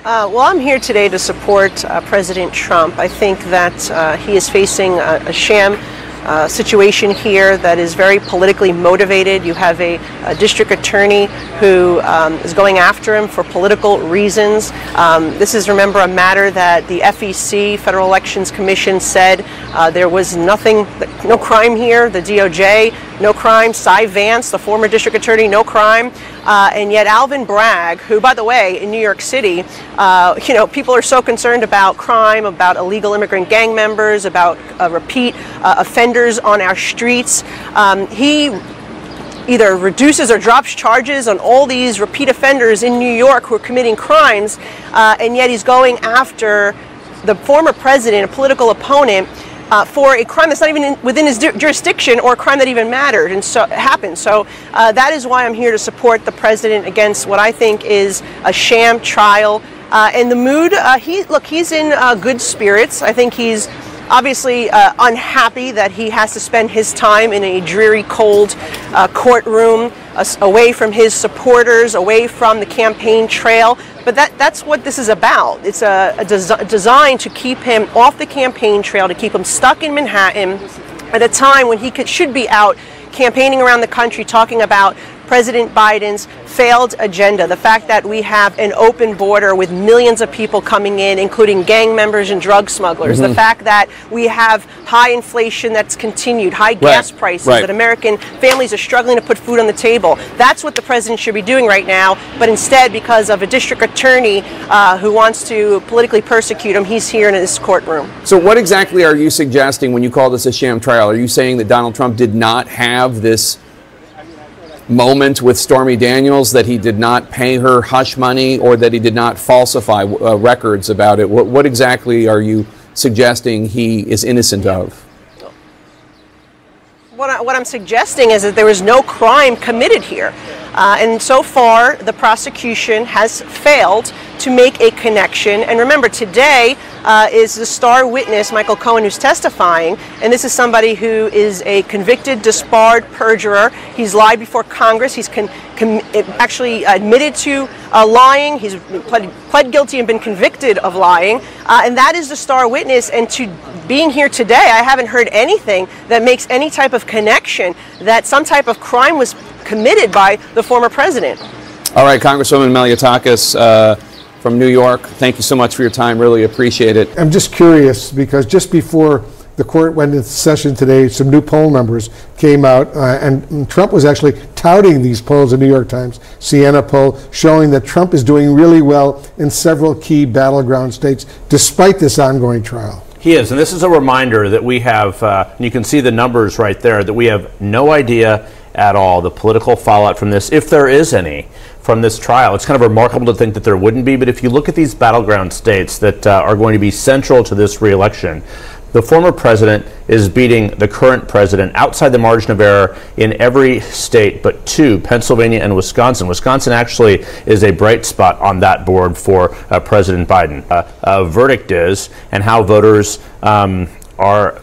Well, I'm here today to support President Trump. I think that he is facing a sham situation here that is very politically motivated. You have a district attorney who is going after him for political reasons. This is, remember, a matter that the FEC, Federal Elections Commission, said there was no crime here. The DOJ, no crime. Cy Vance, the former district attorney, no crime. And yet Alvin Bragg, who, by the way, in New York City, people are so concerned about crime, about illegal immigrant gang members, about repeat offenders on our streets. He either reduces or drops charges on all these repeat offenders in New York who are committing crimes, and yet he's going after the former president, a political opponent, for a crime that's not even within his jurisdiction, or a crime that even mattered and so happened. So that is why I'm here to support the president against what I think is a sham trial. And the mood, he's in good spirits. I think he's obviously unhappy that he has to spend his time in a dreary, cold courtroom, away from his supporters, away from the campaign trail. But that's what this is about. It's designed to keep him off the campaign trail, to keep him stuck in Manhattan at a time when he should be out campaigning around the country, talking about President Biden's failed agenda, the fact that we have an open border with millions of people coming in, including gang members and drug smugglers, the fact that we have high inflation that's continued, high gas prices, that American families are struggling to put food on the table. That's what the president should be doing right now, but instead, because of a district attorney who wants to politically persecute him, he's here in this courtroom. So what exactly are you suggesting when you call this a sham trial? Are you saying that Donald Trump did not have this moment with Stormy Daniels, that he did not pay her hush money, or that he did not falsify records about it? What exactly are you suggesting he is innocent of? What I'm suggesting is that there was no crime committed here. And so far, the prosecution has failed to make a connection. And remember, today is the star witness, Michael Cohen, who's testifying. And this is somebody who is a convicted, disbarred perjurer. He's lied before Congress. He's actually admitted to lying. He's pled guilty and been convicted of lying. And that is the star witness. And to being here today, I haven't heard anything that makes any type of connection that some type of crime was committed by the former president. All right, Congresswoman Malliotakis from New York, thank you so much for your time. Really appreciate it. I'm just curious, because just before the court went into session today, some new poll numbers came out, and Trump was actually touting these polls in the New York Times Siena poll, showing that Trump is doing really well in several key battleground states, despite this ongoing trial. He is, and this is a reminder that we have, and you can see the numbers right there, that we have no idea at all the political fallout from this, if there is any, from this trial. It's kind of remarkable to think that there wouldn't be, but if you look at these battleground states that are going to be central to this re-election, the former president is beating the current president outside the margin of error in every state but two, Pennsylvania and Wisconsin. Wisconsin actually is a bright spot on that board for President Biden. Verdict is, and how voters are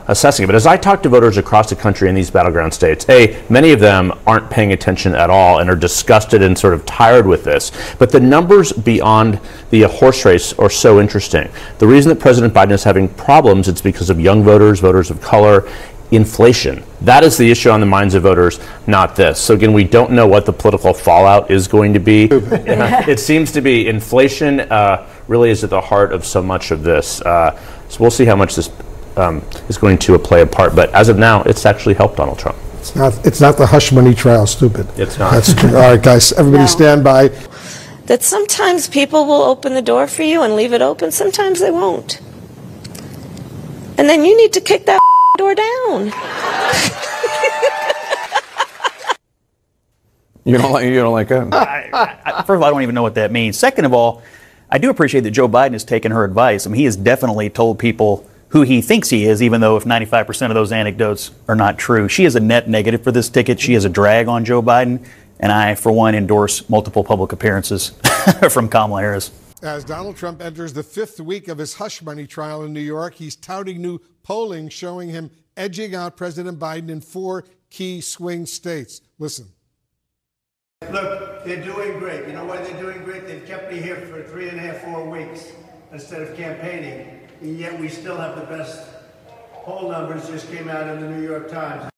assessing it. But as I talk to voters across the country in these battleground states, many of them aren't paying attention at all and are disgusted and sort of tired with this. But the numbers beyond the horse race are so interesting. The reason that President Biden is having problems, it's because of young voters, voters of color, inflation. That is the issue on the minds of voters, not this. So again, we don't know what the political fallout is going to be. It seems to be inflation really is at the heart of so much of this. So we'll see how much this is going to play a part, but as of now, it's actually helped Donald Trump. It's not the hush money trial, stupid. It's not. That's true. All right, guys, everybody stand by. That sometimes people will open the door for you and leave it open, sometimes they won't. And then you need to kick that door down. You don't like it? First of all, I don't even know what that means. Second of all, I do appreciate that Joe Biden has taken her advice. I mean, he has definitely told people who he thinks he is, even though if 95% of those anecdotes are not true. She is a net negative for this ticket. She is a drag on Joe Biden. And I, for one, endorse multiple public appearances from Kamala Harris. As Donald Trump enters the fifth week of his hush money trial in New York, he's touting new polling showing him edging out President Biden in 4 key swing states. Listen. Look, they're doing great. You know why they're doing great? They've kept me here for 3.5, 4 weeks instead of campaigning, and yet we still have the best poll numbers. Just came out in the New York Times.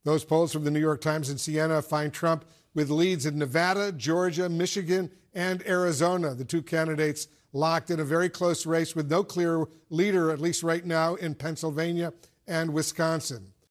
Those polls from the New York Times in Siena find Trump with leads in Nevada, Georgia, Michigan, and Arizona. The two candidates locked in a very close race with no clear leader, at least right now, in Pennsylvania and Wisconsin.